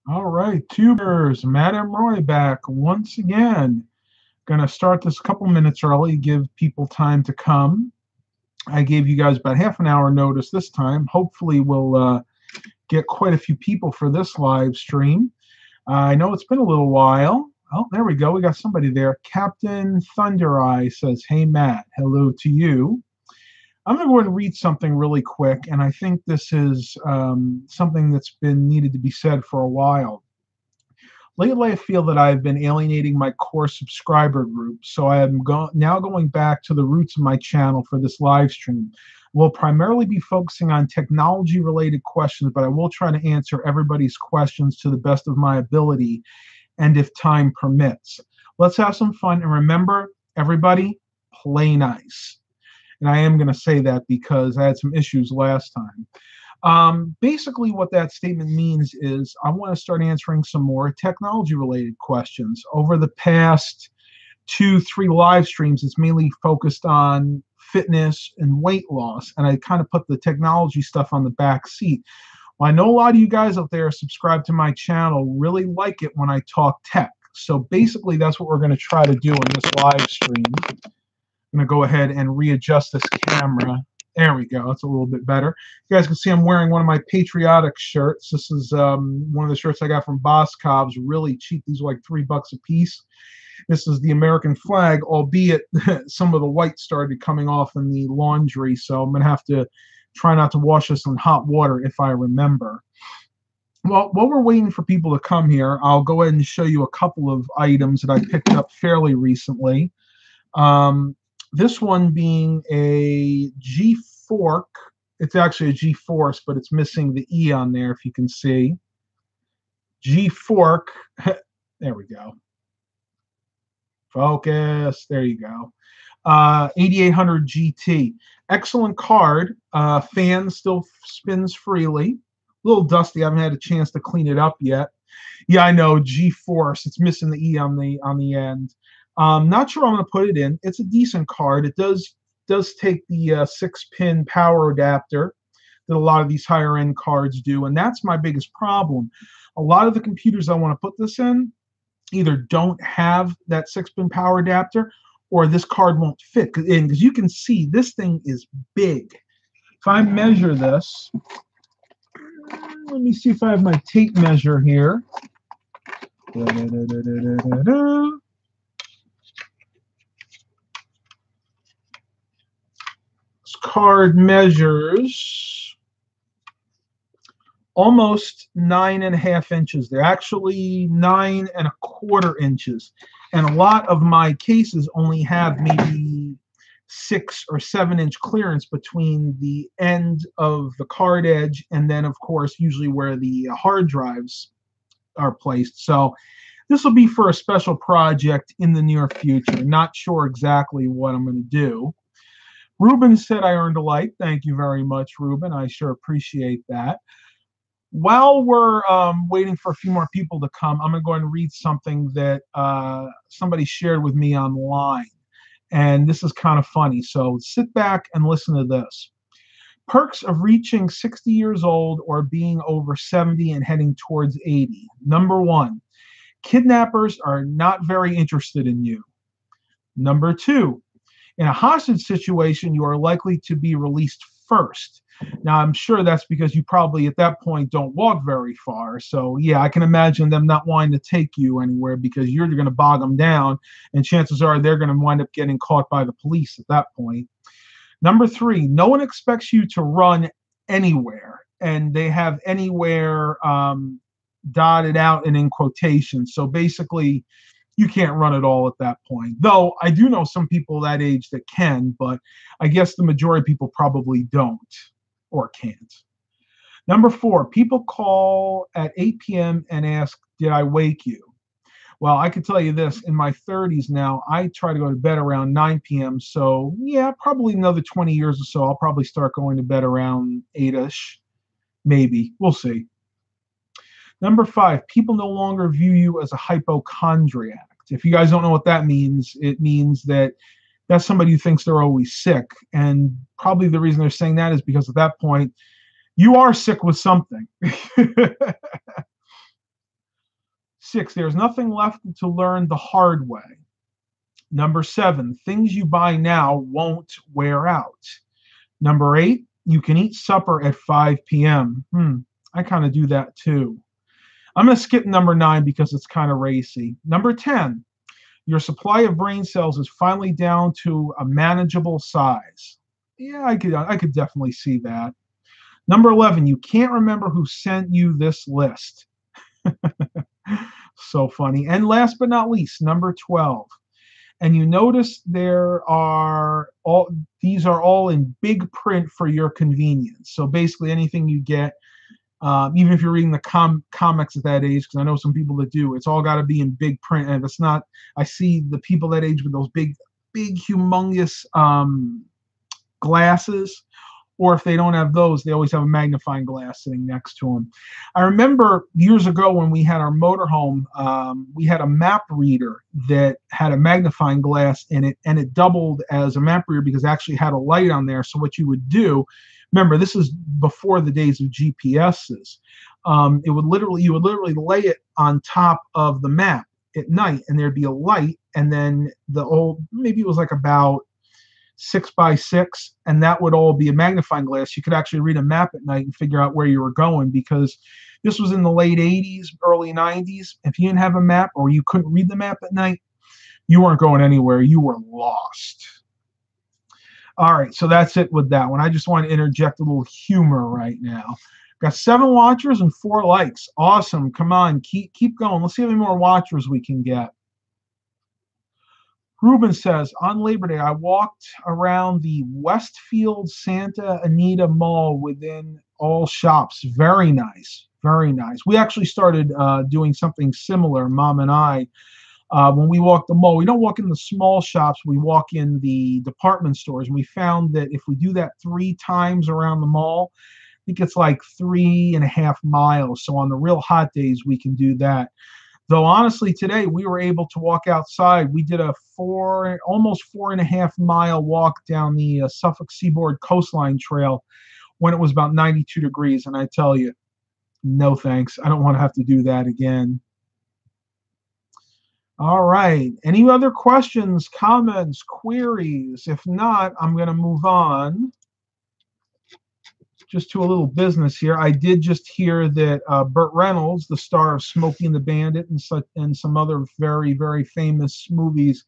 All right, tubers, Madam Roy back once again. Gonna start this a couple minutes early, give people time to come. I gave you guys about half an hour notice this time. Hopefully, we'll get quite a few people for this live stream. I know it's been a little while. Oh, there we go. We got somebody there. Captain Thunder Eye says, "Hey Matt, hello to you." I'm going to go ahead and read something really quick, and I think this is something that's been needed to be said for a while. Lately, I feel that I've been alienating my core subscriber group, so I am now going back to the roots of my channel for this live stream. We'll primarily be focusing on technology-related questions, but I will try to answer everybody's questions to the best of my ability and if time permits. Let's have some fun, and remember, everybody, play nice. And I am going to say that because I had some issues last time. Basically, what that statement means is I want to start answering some more technology related questions. Over the past 2, 3 live streams, it's mainly focused on fitness and weight loss, and I kind of put the technology stuff on the back seat. Well, I know a lot of you guys out there subscribe to my channel really like it when I talk tech. So basically, that's what we're going to try to do in this live stream. I'm going to go ahead and readjust this camera. There we go. That's a little bit better. You guys can see I'm wearing one of my patriotic shirts. This is one of the shirts I got from Boscov's. Really cheap. These are like $3 a piece. This is the American flag, albeit some of the white started coming off in the laundry, so I'm going to have to try not to wash this in hot water if I remember. Well, while we're waiting for people to come here, I'll go ahead and show you a couple of items that I picked up fairly recently. This one being a G-Fork. It's actually a G-Force, but it's missing the E on there, if you can see. G-Fork. There we go. Focus. There you go. 8800 GT. Excellent card. Fan still spins freely. A little dusty. I haven't had a chance to clean it up yet. Yeah, I know. G-Force. It's missing the E on the end. Not sure I'm going to put it in. It's a decent card. It does take the 6-pin power adapter that a lot of these higher end cards do, and that's my biggest problem. A lot of the computers I want to put this in either don't have that 6-pin power adapter, or this card won't fit in, because you can see this thing is big. If I measure this, let me see if I have my tape measure here. Card measures almost 9.5 inches. They're actually 9.25 inches. And a lot of my cases only have maybe 6 or 7 inch clearance between the end of the card edge and then, of course, usually where the hard drives are placed. So this will be for a special project in the near future. Not sure exactly what I'm going to do. Ruben said I earned a like. Thank you very much, Ruben. I sure appreciate that. While we're waiting for a few more people to come, I'm going to go ahead and read something that somebody shared with me online. And this is kind of funny. So sit back and listen to this. Perks of reaching 60 years old or being over 70 and heading towards 80. Number 1, kidnappers are not very interested in you. Number 2, in a hostage situation, you are likely to be released first. Now, I'm sure that's because you probably at that point don't walk very far. So, yeah, I can imagine them not wanting to take you anywhere because you're going to bog them down, and chances are they're going to wind up getting caught by the police at that point. Number 3, no one expects you to run anywhere, and they have anywhere dotted out and in quotations. So basically, you can't run at all at that point. Though I do know some people that age that can, but I guess the majority of people probably don't or can't. Number 4, people call at 8 p.m. and ask, did I wake you? Well, I can tell you this, in my 30s now, I try to go to bed around 9 p.m. So yeah, probably another 20 years or so, I'll probably start going to bed around 8-ish, maybe. We'll see. Number 5, people no longer view you as a hypochondriac. If you guys don't know what that means, it means that that's somebody who thinks they're always sick. And probably the reason they're saying that is because at that point, you are sick with something. 6, there's nothing left to learn the hard way. Number 7, things you buy now won't wear out. Number 8, you can eat supper at 5 p.m. I kind of do that too. I'm going to skip number 9 because it's kind of racy. Number 10, your supply of brain cells is finally down to a manageable size. Yeah, I could definitely see that. Number 11, you can't remember who sent you this list. So funny. And last but not least, number 12. And you notice these are all in big print for your convenience. So basically anything you get, even if you're reading the comics at that age, because I know some people that do, it's all got to be in big print. And if it's not, I see the people that age with those big, humongous glasses, or if they don't have those, they always have a magnifying glass sitting next to them. I remember years ago when we had our motorhome, we had a map reader that had a magnifying glass in it, and it doubled as a map reader because it actually had a light on there. So what you would do, remember, this is before the days of GPSs. You would literally lay it on top of the map at night, and there'd be a light, and then maybe it was like about 6x6, and that would all be a magnifying glass. You could actually read a map at night and figure out where you were going, because this was in the late 80s, early 90s. If you didn't have a map or you couldn't read the map at night, you weren't going anywhere. You were lost. All right, so that's it with that one. I just want to interject a little humor right now. Got 7 watchers and 4 likes. Awesome. Come on, keep going. Let's see how many more watchers we can get. Ruben says, on Labor Day, I walked around the Westfield Santa Anita Mall within all shops. Very nice. Very nice. We actually started doing something similar, Mom and I. When we walk the mall, we don't walk in the small shops. We walk in the department stores. And we found that if we do that 3 times around the mall, I think it's like 3.5 miles. So on the real hot days, we can do that. Though honestly, today we were able to walk outside. We did a almost 4.5 mile walk down the Suffolk Seaboard Coastline Trail when it was about 92 degrees. And I tell you, no thanks. I don't want to have to do that again. All right. Any other questions, comments, queries? If not, I'm going to move on just to a little business here. I did just hear that Burt Reynolds, the star of Smokey and the Bandit and some other very, very famous movies,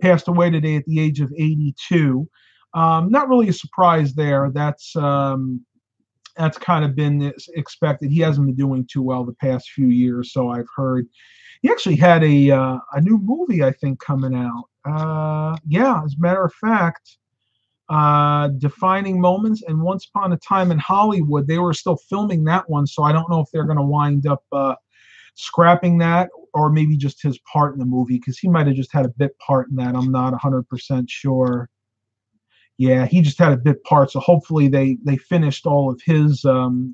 passed away today at the age of 82. Not really a surprise there. That's kind of been expected. He hasn't been doing too well the past few years, so I've heard. He actually had a new movie, I think, coming out. Yeah, as a matter of fact, Defining Moments and Once Upon a Time in Hollywood, they were still filming that one, so I don't know if they're going to wind up scrapping that, or maybe just his part in the movie, because he might have just had a bit part in that. I'm not 100% sure. Yeah, he just had a bit part, so hopefully they finished all of his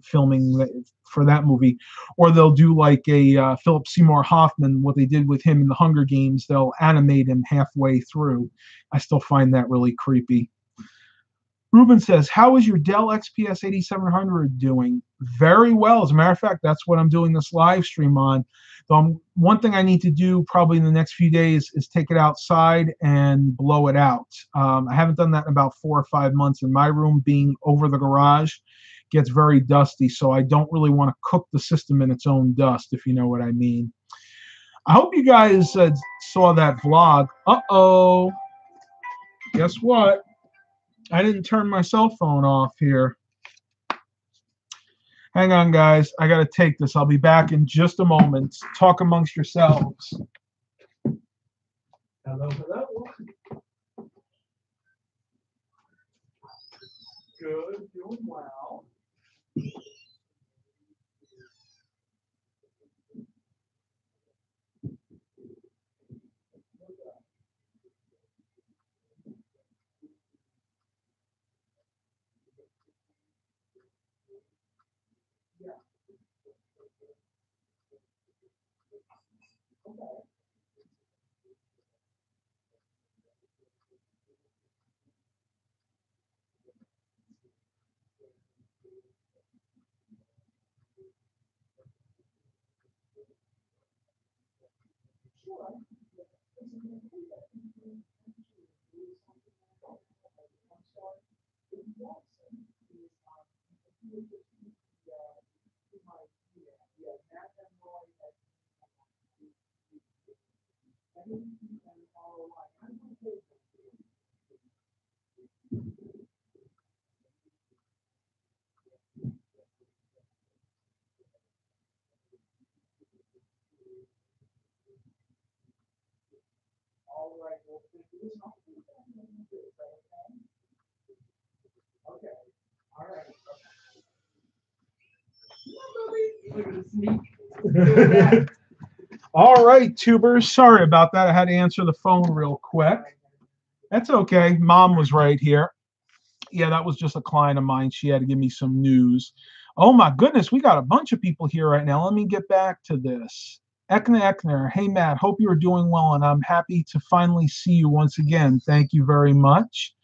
filming for that movie, or they'll do like a Philip Seymour Hoffman, what they did with him in the Hunger Games. They'll animate him halfway through. I still find that really creepy. Ruben says, how is your Dell XPS 8700 doing? Very well. As a matter of fact, that's what I'm doing this live stream on. One thing I need to do probably in the next few days is take it outside and blow it out. I haven't done that in about 4 or 5 months. And my room being over the garage gets very dusty, so I don't really want to cook the system in its own dust, if you know what I mean. I hope you guys saw that vlog. Uh-oh. Guess what? I didn't turn my cell phone off here. Hang on, guys. I got to take this. I'll be back in just a moment. Talk amongst yourselves. Hello, hello. Good, doing well. All right, tubers. Sorry about that. I had to answer the phone real quick. That's okay. Mom was right here. Yeah, that was just a client of mine. She had to give me some news. Oh my goodness, we got a bunch of people here right now. Let me get back to this. Ekner, hey Matt, hope you are doing well, and I'm happy to finally see you once again. Thank you very much.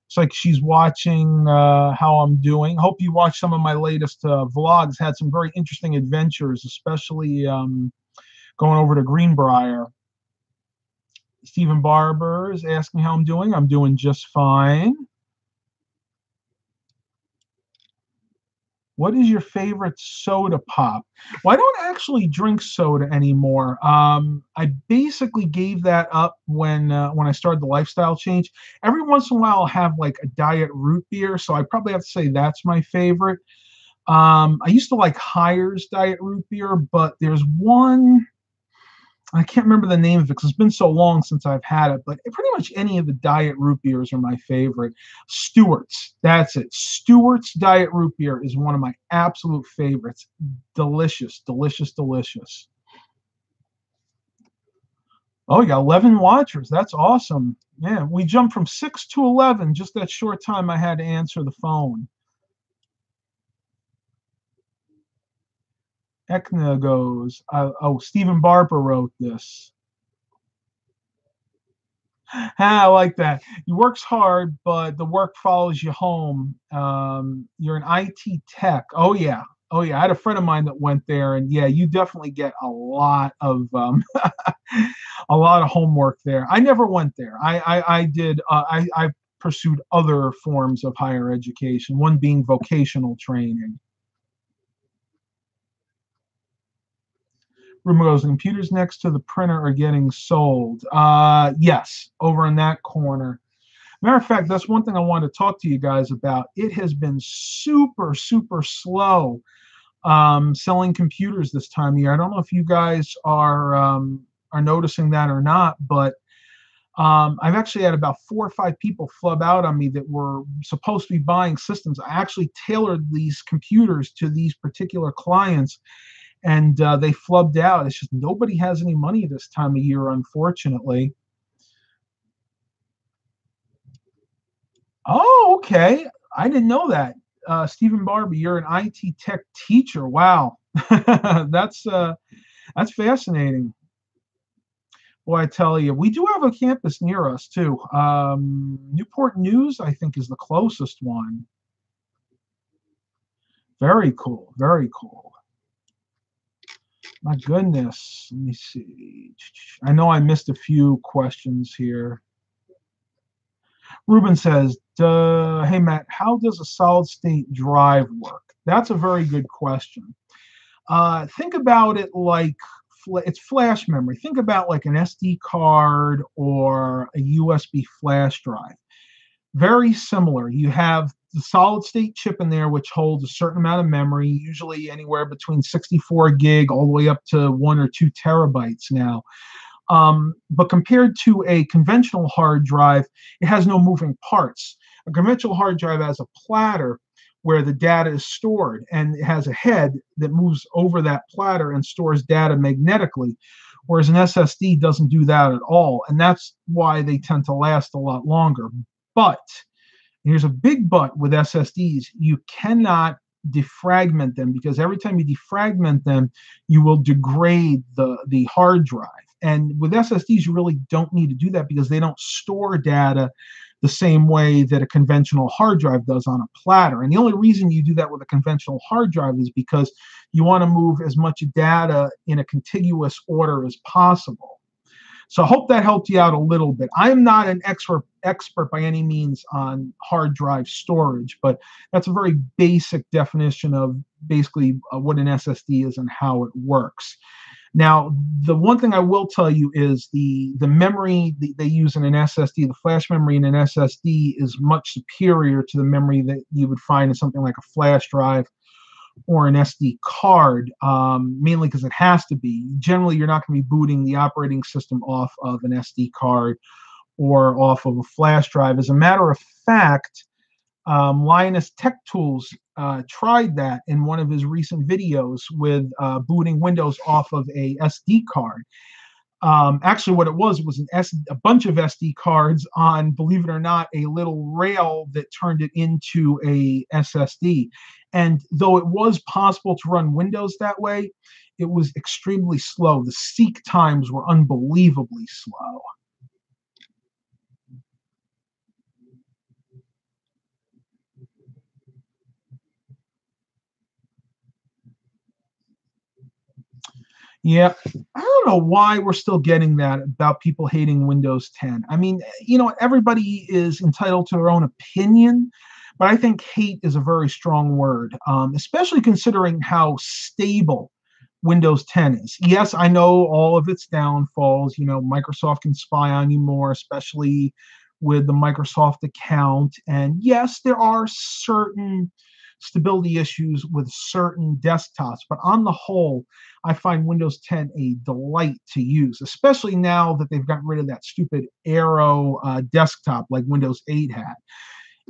It's like she's watching how I'm doing. Hope you watched some of my latest vlogs. Had some very interesting adventures, especially going over to Greenbrier. Stephen Barber is asking how I'm doing. I'm doing just fine. What is your favorite soda pop? Well, I don't actually drink soda anymore. I basically gave that up when I started the lifestyle change. Every once in a while, I'll have like a diet root beer, so I probably have to say that's my favorite. I used to like Hires diet root beer, but there's one. I can't remember the name of it because it's been so long since I've had it, but pretty much any of the diet root beers are my favorite. Stewart's, that's it. Stewart's diet root beer is one of my absolute favorites. Delicious, delicious, delicious. Oh, you got 11 watchers. That's awesome. Yeah, we jumped from 6 to 11, just that short time I had to answer the phone. Ekna goes, oh, Stephen Barber wrote this. I like that. He works hard, but the work follows you home. You're an IT tech. Oh yeah, oh yeah. I had a friend of mine that went there, and yeah, you definitely get a lot of a lot of homework there. I never went there. I did. I pursued other forms of higher education. One being vocational training. Rumor goes, the computers next to the printer are getting sold. Yes, over in that corner. Matter of fact, that's one thing I wanted to talk to you guys about. It has been super, super slow selling computers this time of year. I don't know if you guys are noticing that or not, but I've actually had about 4 or 5 people flub out on me that were supposed to be buying systems. I actually tailored these computers to these particular clients, and they flubbed out. It's just nobody has any money this time of year, unfortunately. Oh, okay. I didn't know that. Stephen Barbie, you're an IT tech teacher. Wow, that's fascinating. Well, I tell you, we do have a campus near us too. Newport News, I think, is the closest one. Very cool. Very cool. My goodness. Let me see. I know I missed a few questions here. Ruben says, hey, Matt, how does a solid state drive work? That's a very good question. Think about it like it's flash memory. Think about like an SD card or a USB flash drive. Very similar. You have the solid state chip in there, which holds a certain amount of memory, usually anywhere between 64 gig all the way up to 1 or 2 terabytes now. But compared to a conventional hard drive, it has no moving parts. A conventional hard drive has a platter where the data is stored, and it has a head that moves over that platter and stores data magnetically, whereas an SSD doesn't do that at all. And that's why they tend to last a lot longer. But here's a big but with SSDs: you cannot defragment them, because every time you defragment them, you will degrade the hard drive. And with SSDs, you really don't need to do that because they don't store data the same way that a conventional hard drive does on a platter. And the only reason you do that with a conventional hard drive is because you want to move as much data in a contiguous order as possible. So I hope that helped you out a little bit. I'm not an expert by any means on hard drive storage, but that's a very basic definition of basically what an SSD is and how it works. Now, the one thing I will tell you is the memory they use in an SSD, the flash memory in an SSD, is much superior to the memory that you would find in something like a flash drive or an SD card, mainly because it has to be. Generally, you're not going to be booting the operating system off of an SD card or off of a flash drive. As a matter of fact, Linus Tech Tools tried that in one of his recent videos with booting Windows off of a SD card. Actually, what it was a bunch of SD cards on, believe it or not, a little rail that turned it into a SSD. And though it was possible to run Windows that way, it was extremely slow. The seek times were unbelievably slow. Yeah, I don't know why we're still getting that about people hating Windows 10. I mean, everybody is entitled to their own opinion, but I think hate is a very strong word, especially considering how stable Windows 10 is. Yes, I know all of its downfalls. Microsoft can spy on you more, especially with the Microsoft account. And yes, there are certain stability issues with certain desktops, but on the whole, I find Windows 10 a delight to use, especially now that they've gotten rid of that stupid Aero desktop like Windows 8 had.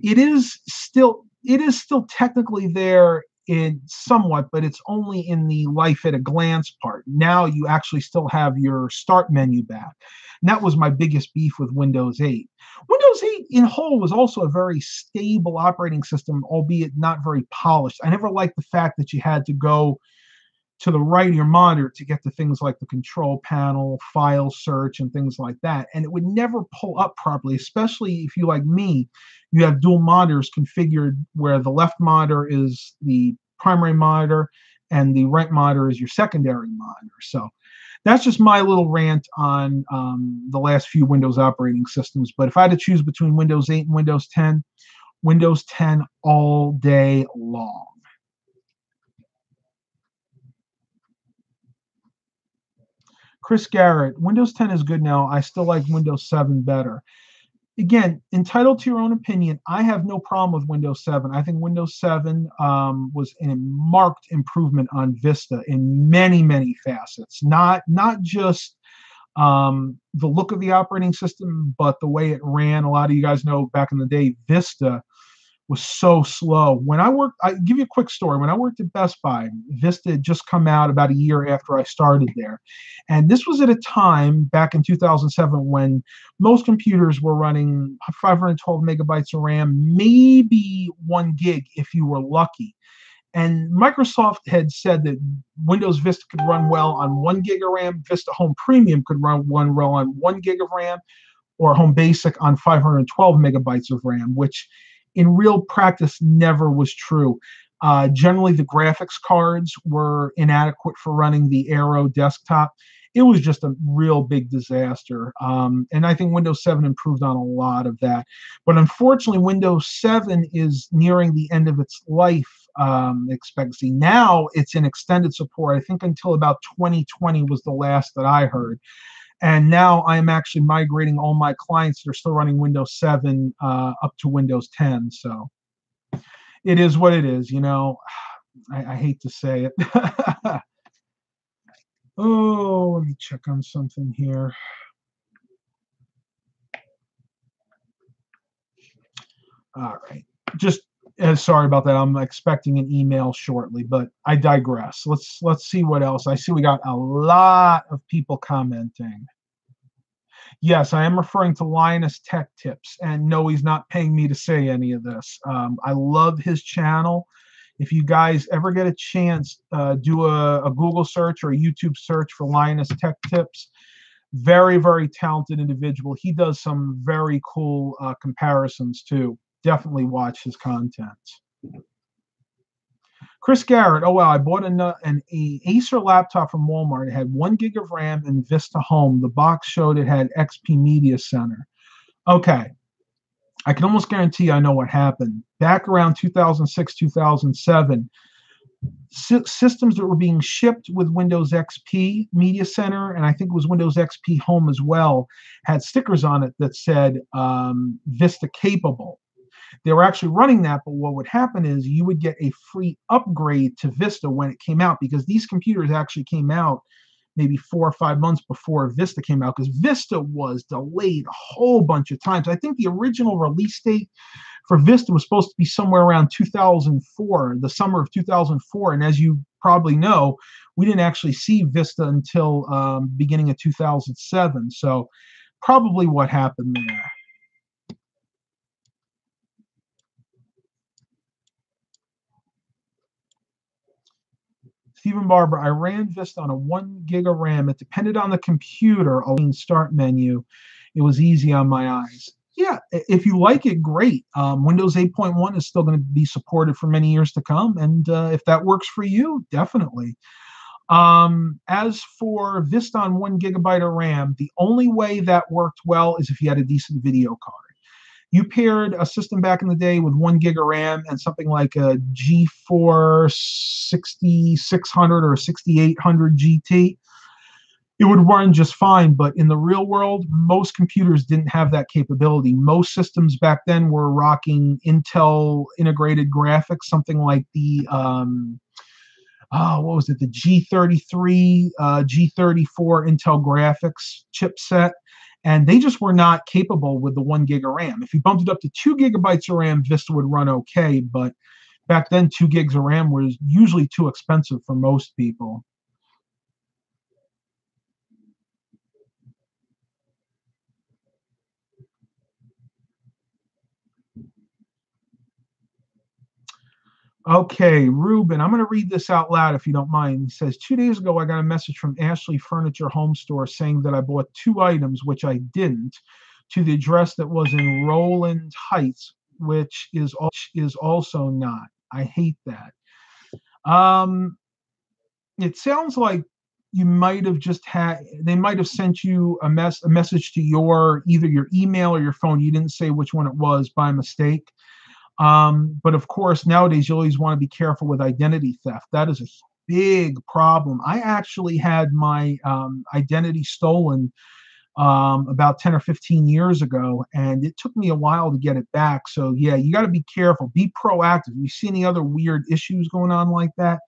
It is still technically there in somewhat, but it's only in the life at a glance part. Now you actually still have your start menu back. And that was my biggest beef with Windows 8. Windows 8 in whole was also a very stable operating system, albeit not very polished. I never liked the fact that you had to go to the right of your monitor to get to things like the control panel, file search, and things like that. And it would never pull up properly, especially if you, like me, you have dual monitors configured where the left monitor is the primary monitor and the right monitor is your secondary monitor. So that's just my little rant on the last few Windows operating systems. But if I had to choose between Windows 8 and Windows 10 all day long. Chris Garrett, Windows 10 is good now. I still like Windows 7 better. Again, entitled to your own opinion. I have no problem with Windows 7. I think Windows 7 was a marked improvement on Vista in many, many facets. Not just the look of the operating system, but the way it ran. A lot of you guys know back in the day, Vista was so slow. I give you a quick story. When I worked at Best Buy, Vista had just come out about a year after I started there. And this was at a time back in 2007 when most computers were running 512 megabytes of RAM, maybe 1 gig if you were lucky. And Microsoft had said that Windows Vista could run well on 1 gig of RAM, Vista Home Premium could run well on 1 gig of RAM, or Home Basic on 512 megabytes of RAM, which in real practice never was true. Generally, the graphics cards were inadequate for running the Aero desktop. It was just a real big disaster. And I think Windows 7 improved on a lot of that. But unfortunately, Windows 7 is nearing the end of its life expectancy. Now it's in extended support. I think until about 2020 was the last that I heard. And now I'm actually migrating all my clients that are still running Windows 7 up to Windows 10. So it is what it is, I hate to say it. Oh, let me check on something here. All right. Just sorry about that. I'm expecting an email shortly, but I digress. Let's see what else. I see we got a lot of people commenting. Yes, I am referring to Linus Tech Tips, and no, he's not paying me to say any of this. I love his channel. If you guys ever get a chance, do a Google search or a YouTube search for Linus Tech Tips. Very, very talented individual. He does some very cool comparisons too. Definitely watch his content. Chris Garrett, oh wow, I bought an Acer laptop from Walmart. It had 1 gig of RAM and Vista Home. The box showed it had XP Media Center. Okay, I can almost guarantee I know what happened. Back around 2006, 2007, systems that were being shipped with Windows XP Media Center, and I think it was Windows XP Home as well, had stickers on it that said Vista capable. They were actually running that, but what would happen is you would get a free upgrade to Vista when it came out, because these computers actually came out maybe 4 or 5 months before Vista came out, because Vista was delayed a whole bunch of times. I think the original release date for Vista was supposed to be somewhere around 2004, the summer of 2004. And as you probably know, we didn't actually see Vista until beginning of 2007. So probably what happened there. Stephen Barber, I ran Vista on a 1 gig of RAM. It depended on the computer. A start menu. It was easy on my eyes. Yeah, if you like it, great. Windows 8.1 is still going to be supported for many years to come. And if that works for you, definitely. As for Vista on 1 gigabyte of RAM, the only way that worked well is if you had a decent video card. You paired a system back in the day with 1 gig of RAM and something like a G4 6600 or 6800 GT, it would run just fine. But in the real world, most computers didn't have that capability. Most systems back then were rocking Intel integrated graphics, something like the what was it, the G33, G34 Intel graphics chipset, and they just were not capable with the 1 gig of RAM. If you bumped it up to 2 gigabytes of RAM, Vista would run okay, but back then 2 gigs of RAM was usually too expensive for most people. Okay, Ruben, I'm going to read this out loud if you don't mind. He says, 2 days ago, I got a message from Ashley Furniture Home Store saying that I bought 2 items, which I didn't, to the address that was in Roland Heights, which is also not. I hate that. It sounds like you might have they might have sent you a message to either your email or your phone. You didn't say which one it was by mistake. But of course, nowadays you always want to be careful with identity theft. That is a big problem. I actually had my identity stolen about 10 or 15 years ago, and it took me a while to get it back. So yeah, you got to be careful. Be proactive. If you see any other weird issues going on like that,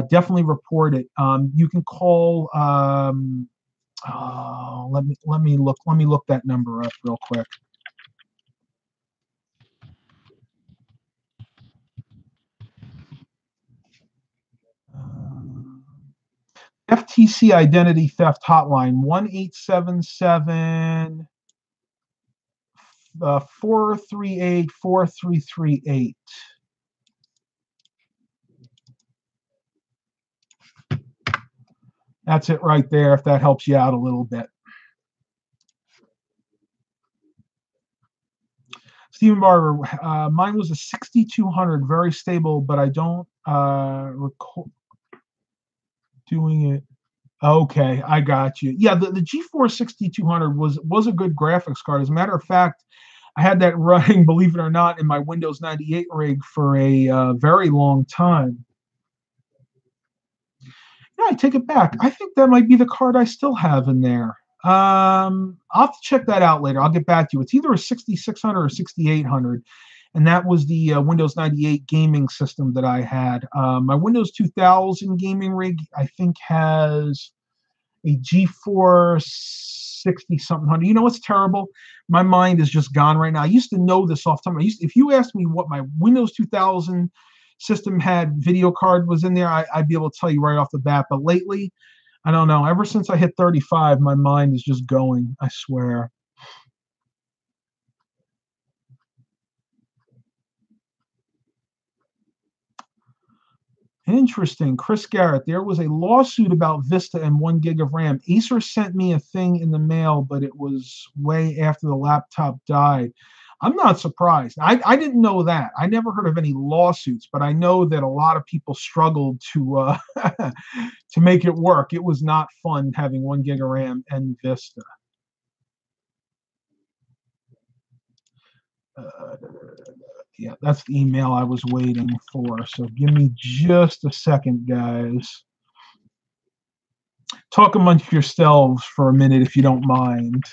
definitely report it. You can call. Let me look that number up real quick. FTC Identity Theft Hotline, 1-877 438 4338. That's it right there, if that helps you out a little bit. Stephen Barber, mine was a 6200, very stable, but I don't recall doing it. Okay, I got you. Yeah, the G4 6200 was a good graphics card. As a matter of fact, I had that running, believe it or not, in my Windows 98 rig for a very long time. Yeah, I take it back. I think that might be the card I still have in there. I'll have to check that out later. I'll get back to you. It's either a 6600 or 6800, and that was the Windows 98 gaming system that I had. My Windows 2000 gaming rig, I think, has a G4 60 something hundred. You know what's terrible? My mind is just gone right now. I used to know this off the time. If you asked me what my Windows 2000 system had video card was in there, I'd be able to tell you right off the bat. But lately, I don't know. Ever since I hit 35, my mind is just going, I swear. Interesting. Chris Garrett, there was a lawsuit about Vista and 1 gig of RAM. Acer sent me a thing in the mail, but it was way after the laptop died. I'm not surprised. I didn't know that. I never heard of any lawsuits, but I know that a lot of people struggled to to make it work. It was not fun having 1 gig of RAM and Vista. Uh, yeah, that's the email I was waiting for. So give me just a second, guys. Talk amongst yourselves for a minute if you don't mind.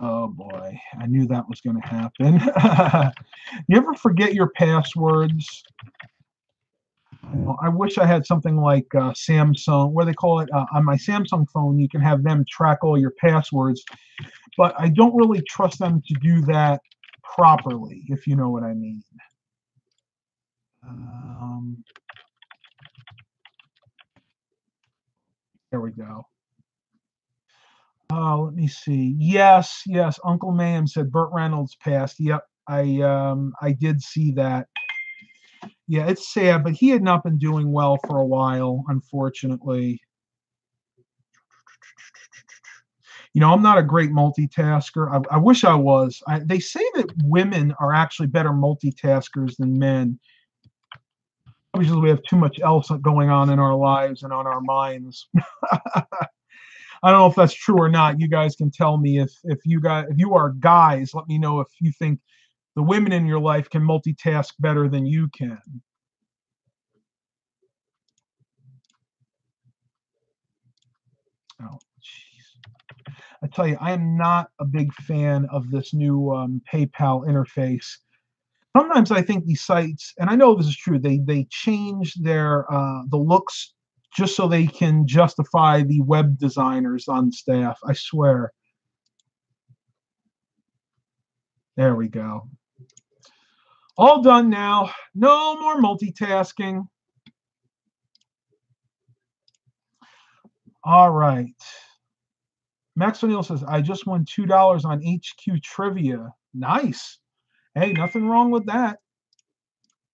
Oh boy, I knew that was going to happen. You ever forget your passwords? I wish I had something like Samsung, what do they call it? On my Samsung phone, you can have them track all your passwords, but I don't really trust them to do that properly, if you know what I mean. There we go. Let me see. Yes, yes. Uncle Mayhem said Burt Reynolds passed. Yep, I did see that. Yeah, it's sad, but he had not been doing well for a while, unfortunately. You know, I'm not a great multitasker. I wish I was. They say that women are actually better multitaskers than men. Obviously, we have too much else going on in our lives and on our minds. I don't know if that's true or not. You guys can tell me if you are guys. Let me know if you think the women in your life can multitask better than you can. Oh, jeez. I tell you, I am not a big fan of this new PayPal interface. Sometimes I think these sites, and I know this is true, they change their the looks just so they can justify the web designers on staff. I swear. There we go. All done now. No more multitasking. All right. Max O'Neill says, I just won $2 on HQ Trivia. Nice. Hey, nothing wrong with that.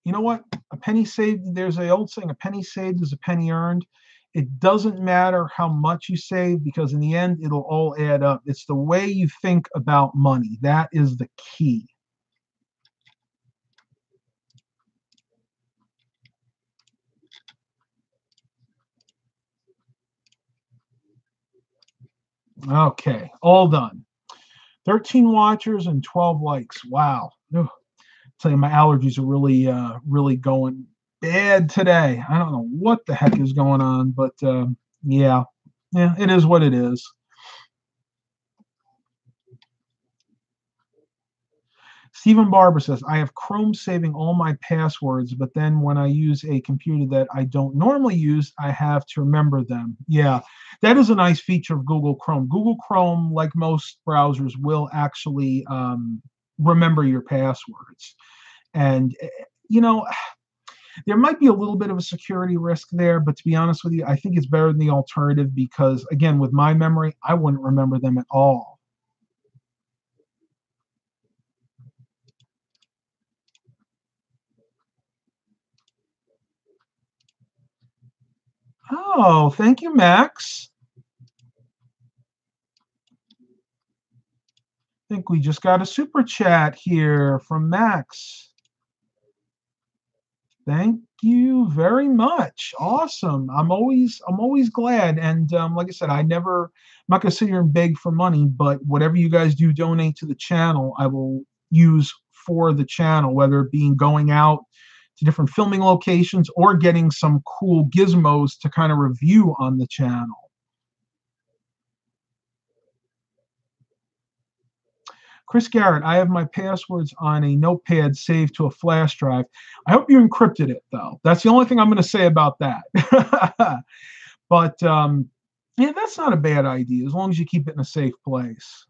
You know what? A penny saved, there's an old saying, a penny saved is a penny earned. It doesn't matter how much you save because in the end, it'll all add up. It's the way you think about money. That is the key. Okay, all done. 13 watchers and 12 likes. Wow. Ugh. Tell you, my allergies are really going bad today. I don't know what the heck is going on, but yeah, it is what it is. Stephen Barber says, I have Chrome saving all my passwords, but then when I use a computer that I don't normally use, I have to remember them. Yeah, that is a nice feature of Google Chrome. Google Chrome, like most browsers, will actually remember your passwords. And, you know, there might be a little bit of a security risk there, but to be honest with you, I think it's better than the alternative because, again, with my memory, I wouldn't remember them at all. Oh, thank you, Max. I think we just got a super chat here from Max. Thank you very much. Awesome. I'm always glad. And like I said, I'm not gonna sit here and beg for money, but whatever you guys do donate to the channel, I will use for the channel, whether it being going out to different filming locations or getting some cool gizmos to kind of review on the channel. Chris Garrett, I have my passwords on a notepad saved to a flash drive. I hope you encrypted it, though. That's the only thing I'm going to say about that. But yeah, that's not a bad idea as long as you keep it in a safe place.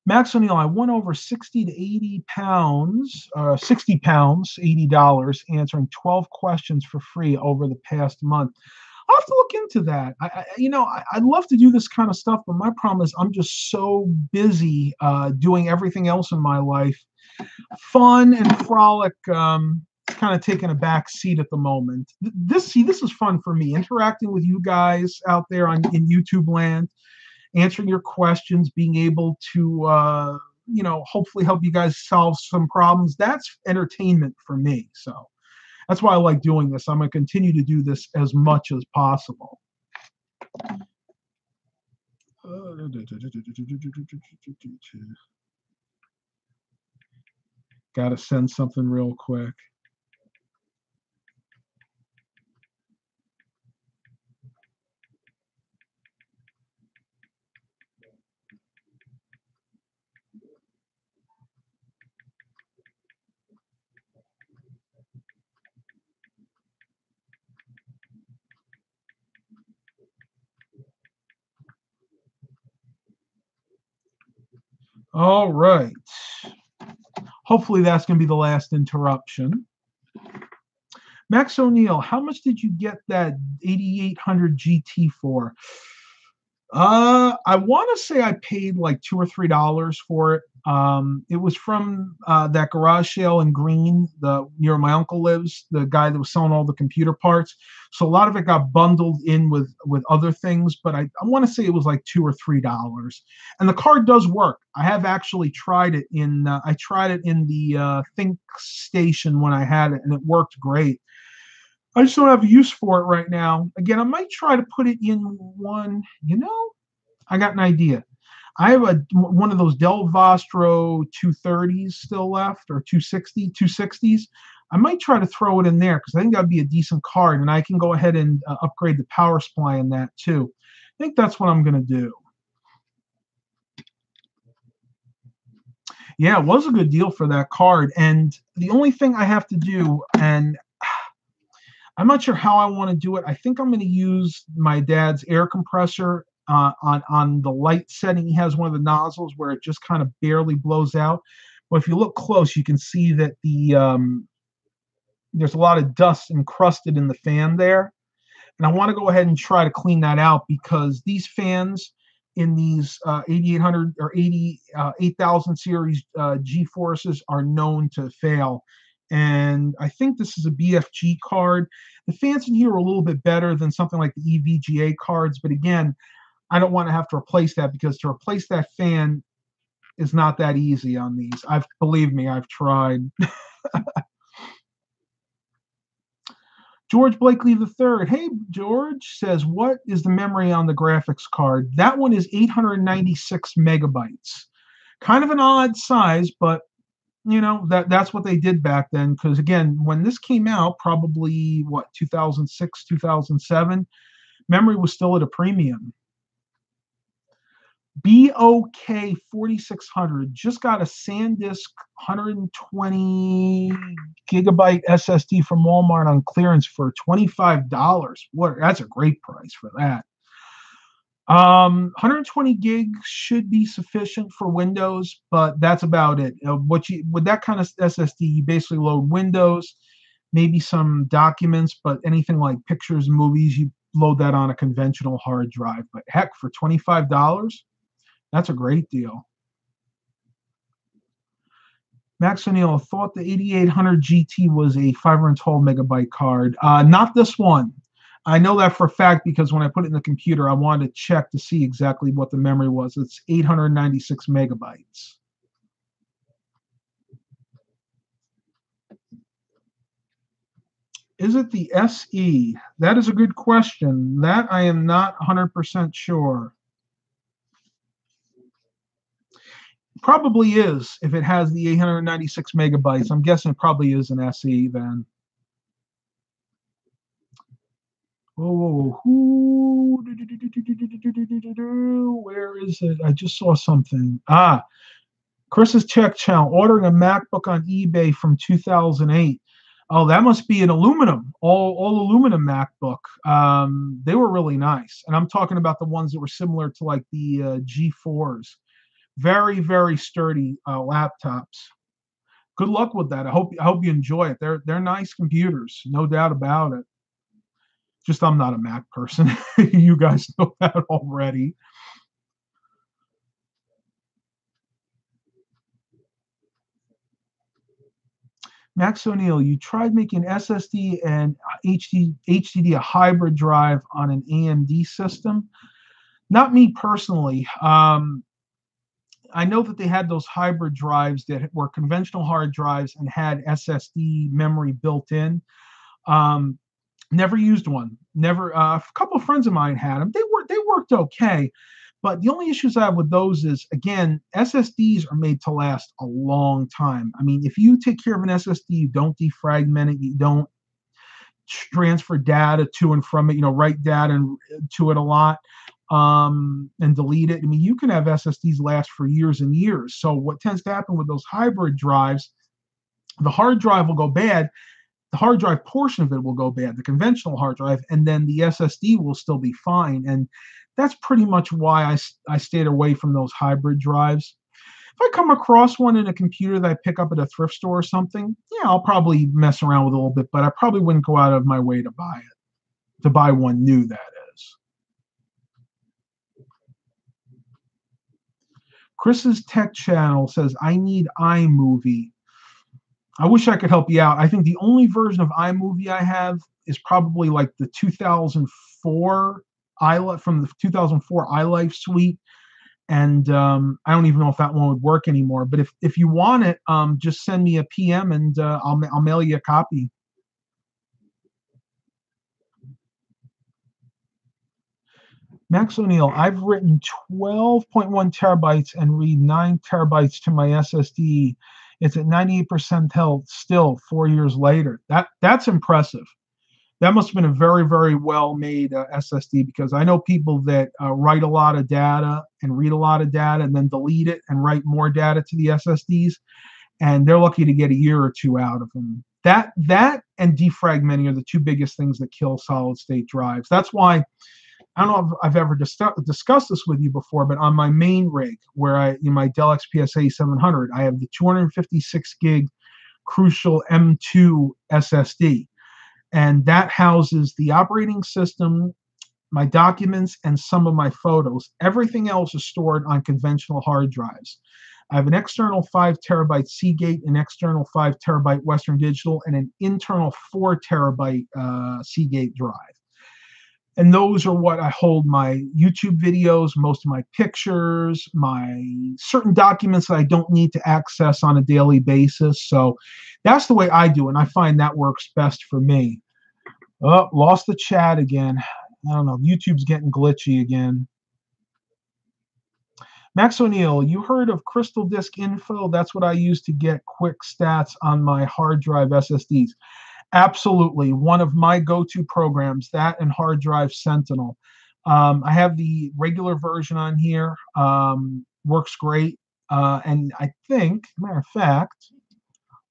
Max O'Neill, I won over 60 to 80 pounds, 60 pounds, $80, answering 12 questions for free over the past month. I'll have to look into that. I'd love to do this kind of stuff, but my problem is I'm just so busy doing everything else in my life. Fun and frolic kind of taking a back seat at the moment. This is fun for me, interacting with you guys out there in YouTube land, answering your questions, being able to hopefully help you guys solve some problems. That's entertainment for me. So that's why I like doing this. I'm going to continue to do this as much as possible. Got to send something real quick. All right. Hopefully that's going to be the last interruption. Max O'Neill, how much did you get that 8800 GT for? I want to say I paid like $2 or $3 for it. It was from that garage sale in Green, near my uncle lives, the guy that was selling all the computer parts. So a lot of it got bundled in with other things, but I want to say it was like $2 or $3. And the card does work. I have actually tried it in the Think station when I had it, and it worked great. I just don't have a use for it right now. Again, I might try to put it in one. I got an idea. I have one of those Del Vostro 230s still left, or 260s. I might try to throw it in there because I think that'd be a decent card, and I can go ahead and upgrade the power supply in that too. I think that's what I'm going to do. Yeah, it was a good deal for that card. And the only thing I have to do, and I'm not sure how I want to do it. I think I'm going to use my dad's air compressor on the light setting. He has one of the nozzles where it just kind of barely blows out. But if you look close, you can see that there's a lot of dust encrusted in the fan there. And I want to go ahead and try to clean that out because these fans in these 8800 or 8000 series G-Forces are known to fail. And I think this is a BFG card. The fans in here are a little bit better than something like the EVGA cards, but again, I don't want to have to replace that because to replace that fan is not that easy on these. Believe me, I've tried. George Blakely III. Hey, George says, what is the memory on the graphics card? That one is 896 megabytes. Kind of an odd size, but that's what they did back then. Because again, when this came out, probably 2006, 2007, memory was still at a premium. BOK 4600 just got a SanDisk 120 gigabyte SSD from Walmart on clearance for $25. That's a great price for that. 120 gigs should be sufficient for Windows, but that's about it. With that kind of SSD, you basically load Windows, maybe some documents, but anything like pictures and movies, you load that on a conventional hard drive. But heck, for $25, that's a great deal. Max O'Neill thought the 8800 GT was a 512 megabyte card. Not this one. I know that for a fact because when I put it in the computer, I wanted to check to see exactly what the memory was. It's 896 megabytes. Is it the SE? That is a good question. That I am not 100% sure. Probably is if it has the 896 megabytes. I'm guessing it probably is an SE then. Oh, where is it? I just saw something. Chris's Tech Channel, ordering a MacBook on eBay from 2008. Oh, that must be an aluminum, all aluminum MacBook. They were really nice. And I'm talking about the ones that were similar to like the G4s. Very, very sturdy laptops. Good luck with that. I hope you enjoy it. They're nice computers, no doubt about it. Just I'm not a Mac person. You guys know that already. Max O'Neill, you tried making SSD and HDD a hybrid drive on an AMD system? Not me personally. I know that they had those hybrid drives that were conventional hard drives and had SSD memory built in. Um, Never used one. Never. A couple of friends of mine had them. They worked okay, but the only issues I have with those is, again, SSDs are made to last a long time. I mean, if you take care of an SSD, you don't defragment it, you don't transfer data to and from it, write data to it a lot, and delete it. I mean, you can have SSDs last for years and years. So what tends to happen with those hybrid drives, the hard drive will go bad. The hard drive portion of it will go bad, the conventional hard drive, and then the SSD will still be fine. And that's pretty much why I stayed away from those hybrid drives. If I come across one in a computer that I pick up at a thrift store or something, yeah, I'll probably mess around with it a little bit, but I probably wouldn't go out of my way to buy one new, that is. Chris's Tech Channel says, I need iMovie. I wish I could help you out. I think the only version of iMovie I have is probably like the 2004 from the 2004 iLife suite, and I don't even know if that one would work anymore. But if you want it, just send me a PM and I'll mail you a copy. Max O'Neill, I've written 12.1 terabytes and read 9 terabytes to my SSD. It's at 98% health still 4 years later. That's impressive. That must have been a very, very well made SSD, because I know people that write a lot of data and read a lot of data and then delete it and write more data to the SSDs, and they're lucky to get a year or two out of them. That and defragmenting are the two biggest things that kill solid state drives. That's why, I don't know if I've ever discussed this with you before, but on my main rig, where in my Dell XPS 8700, I have the 256 gig Crucial M2 SSD, and that houses the operating system, my documents, and some of my photos. Everything else is stored on conventional hard drives. I have an external 5 terabyte Seagate, an external 5 terabyte Western Digital, and an internal 4 terabyte Seagate drive. And those are what I hold my YouTube videos, most of my pictures, my certain documents that I don't need to access on a daily basis. So that's the way I do it, and I find that works best for me. Oh, lost the chat again. I don't know. YouTube's getting glitchy again. Max O'Neill, you heard of Crystal Disk Info? That's what I use to get quick stats on my hard drive SSDs. Absolutely. One of my go-to programs, that and Hard Drive Sentinel. I have the regular version on here. Works great. And I think, matter of fact,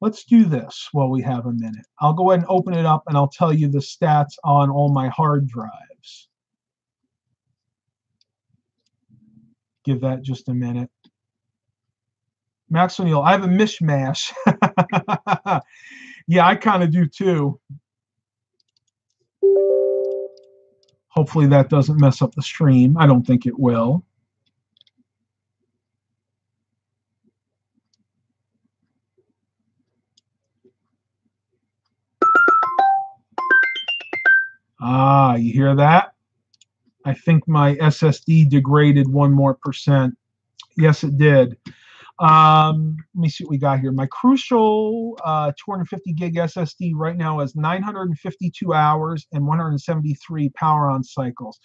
let's do this while we have a minute. I'll go ahead and open it up and I'll tell you the stats on all my hard drives. Give that just a minute. Max O'Neill, I have a mishmash. Yeah, I kind of do too. Hopefully that doesn't mess up the stream. I don't think it will. Ah, you hear that? I think my SSD degraded 1 more percent. Yes, it did. Let me see what we got here. My Crucial 250 gig SSD right now has 952 hours and 173 power on cycles.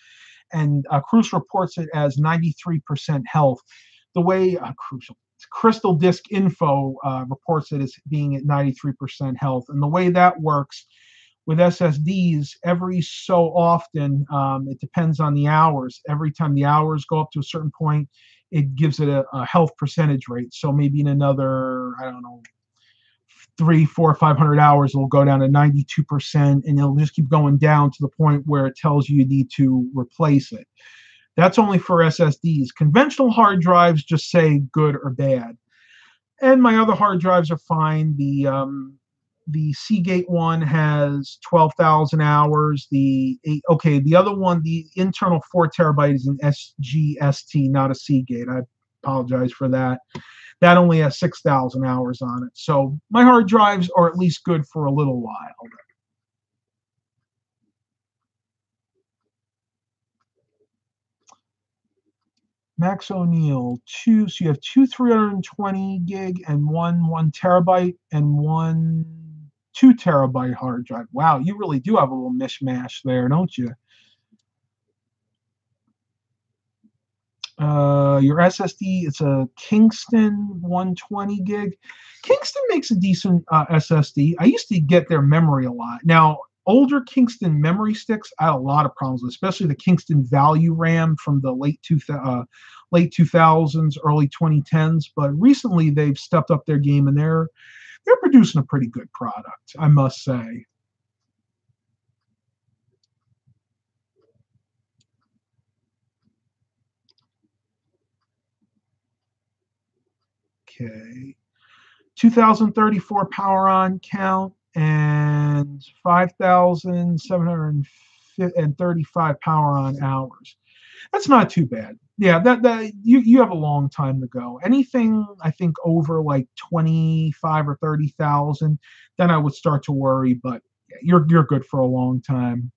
And Crucial reports it as 93% health. The way Crystal Disk Info reports it as being at 93% health. And the way that works with SSDs, every so often, it depends on the hours. Every time the hours go up to a certain point, it gives it a health percentage rate. So maybe in another, I don't know, 300, 400, 500 hours, it'll go down to 92%, and it'll just keep going down to the point where it tells you need to replace it. That's only for SSDs. Conventional hard drives just say good or bad. And my other hard drives are fine. The Seagate one has 12,000 hours. The other one, the internal 4 terabyte is an SGST, not a Seagate. I apologize for that. That only has 6,000 hours on it. So my hard drives are at least good for a little while. Max O'Neill, so you have two 320 gig and one terabyte and one 2 terabyte hard drive. Wow, you really do have a little mishmash there, don't you? Your SSD, it's a Kingston 120 gig. Kingston makes a decent SSD. I used to get their memory a lot. Now, older Kingston memory sticks, I had a lot of problems with, especially the Kingston Value RAM from the late 2000s, early 2010s. But recently, they've stepped up their game, and they're producing a pretty good product, I must say. Okay. 2034 power on count and 5,735 power on hours. That's not too bad. Yeah, that you have a long time to go. Anything I think over like 25 or 30,000, then I would start to worry. But you're good for a long time.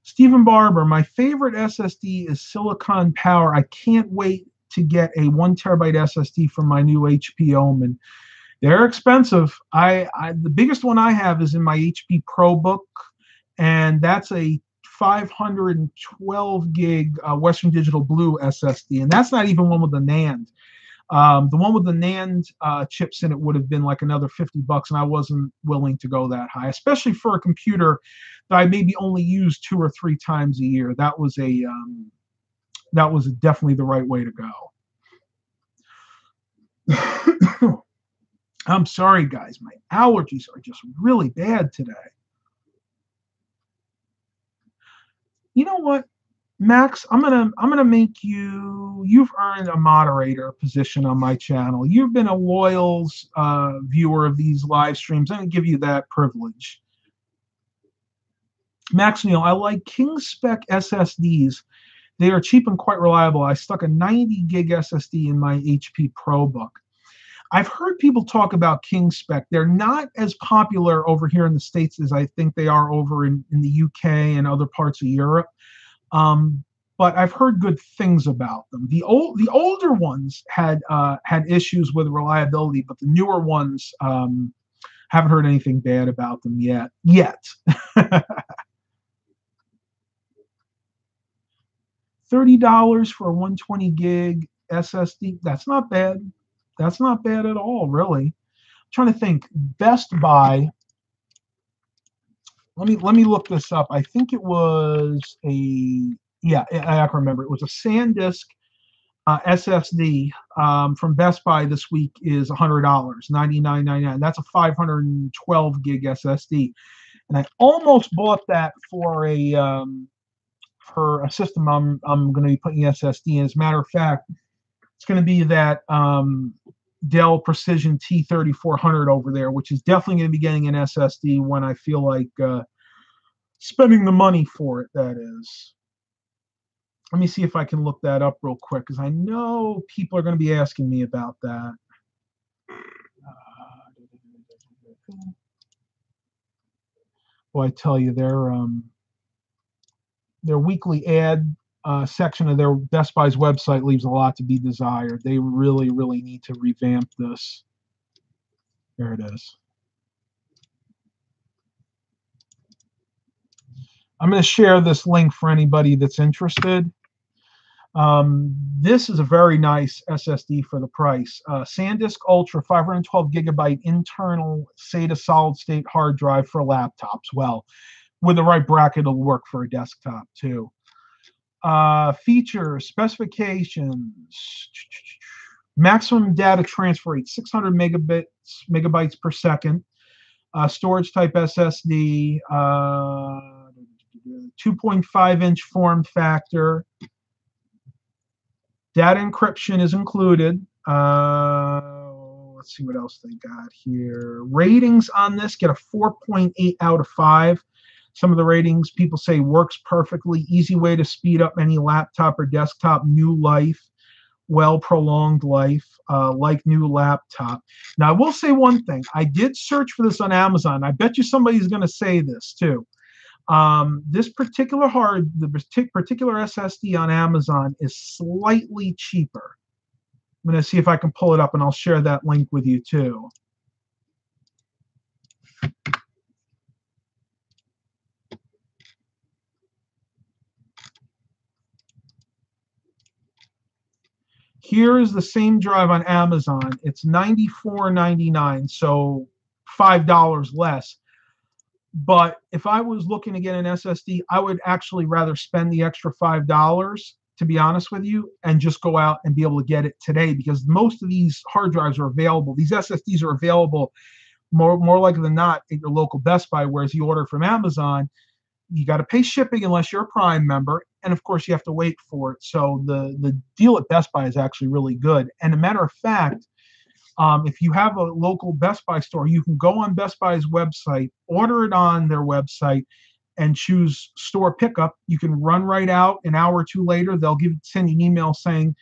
Stephen Barber, my favorite SSD is Silicon Power. I can't wait to get a 1 terabyte SSD from my new HP Omen. They're expensive. The biggest one I have is in my HP ProBook, and that's a 512 gig Western Digital Blue SSD, and that's not even one with the NAND. The one with the NAND chips in it would have been like another $50, and I wasn't willing to go that high, especially for a computer that I maybe only use 2 or 3 times a year. That was definitely the right way to go. I'm sorry, guys. My allergies are just really bad today. You know what, Max? I'm gonna make You've earned a moderator position on my channel. You've been a loyal viewer of these live streams. I'm gonna give you that privilege. Max Neal, I like King Spec SSDs. They are cheap and quite reliable. I stuck a 90 gig SSD in my HP ProBook. I've heard people talk about King Spec. They're not as popular over here in the States as I think they are over in the UK and other parts of Europe. But I've heard good things about them. The older ones had issues with reliability, but the newer ones haven't heard anything bad about them yet. $30 for a 120 gig SSD. That's not bad. That's not bad at all, really. I'm trying to think. Best Buy. Let me look this up. I think it was I can remember. It was a SanDisk SSD from Best Buy this week is $100, $99.99. That's a 512 gig SSD, and I almost bought that for a system I'm going to be putting SSD in. As a matter of fact, it's going to be that Dell Precision T3400 over there, which is definitely going to be getting an SSD when I feel like spending the money for it, that is. Let me see if I can look that up real quick, because I know people are going to be asking me about that. Well, I tell you, their weekly ad section of their Best Buy's website leaves a lot to be desired. They really, really need to revamp this. There it is. I'm going to share this link for anybody that's interested. This is a very nice SSD for the price. SanDisk Ultra 512 gigabyte internal SATA solid state hard drive for laptops. Well, with the right bracket, it'll work for a desktop too. Features, specifications, maximum data transfer rate, 600 megabytes per second. Storage type SSD, 2.5-inch form factor. Data encryption is included. Let's see what else they got here. Ratings on this, get a 4.8 out of 5. Some of the ratings people say works perfectly. Easy way to speed up any laptop or desktop new life. well prolonged life, like new laptop. Now, I will say one thing. I did search for this on Amazon. I bet you somebody's going to say this too. This particular SSD on Amazon is slightly cheaper. I'm going to see if I can pull it up, and I'll share that link with you too. Here is the same drive on Amazon. It's $94.99, so $5 less. But if I was looking to get an SSD, I would actually rather spend the extra $5, to be honest with you, and just go out and be able to get it today, because most of these hard drives are available. These SSDs are available more likely than not at your local Best Buy, whereas you order from Amazon, you got to pay shipping unless you're a Prime member, and of course you have to wait for it. So the deal at Best Buy is actually really good. And a matter of fact, if you have a local Best Buy store, you can go on Best Buy's website, order it on their website, and choose store pickup. You can run right out. An hour or two later, they'll send you an email saying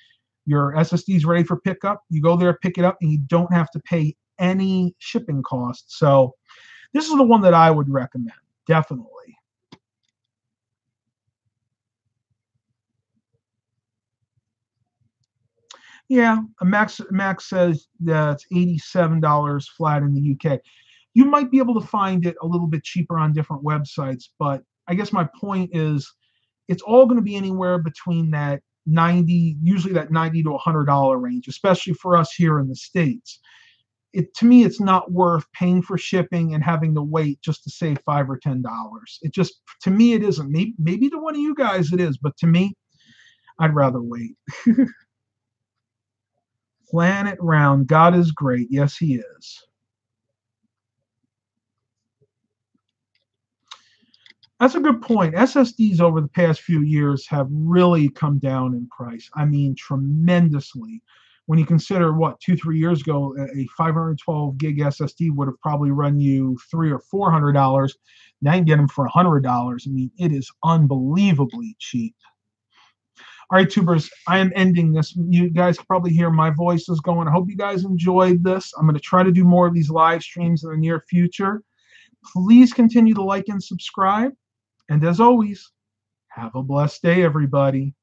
your SSD is ready for pickup. You go there, pick it up, and you don't have to pay any shipping costs. So this is the one that I would recommend, definitely. Yeah, Max says that's $87 flat in the UK. You might be able to find it a little bit cheaper on different websites, but I guess my point is it's all going to be anywhere between that 90, usually that 90 to $100 range, especially for us here in the States. To me, it's not worth paying for shipping and having to wait just to save $5 or $10. It just, to me, it isn't. Maybe to one of you guys it is, but to me, I'd rather wait. Planet round. God is great. Yes, He is. That's a good point. SSDs over the past few years have really come down in price. I mean, tremendously. When you consider what 2, 3 years ago, a 512 gig SSD would have probably run you $300 or $400. Now you can get them for $100. I mean, it is unbelievably cheap. All right, tubers, I am ending this. You guys can probably hear my voice is going. I hope you guys enjoyed this. I'm going to try to do more of these live streams in the near future. Please continue to like and subscribe. And as always, have a blessed day, everybody.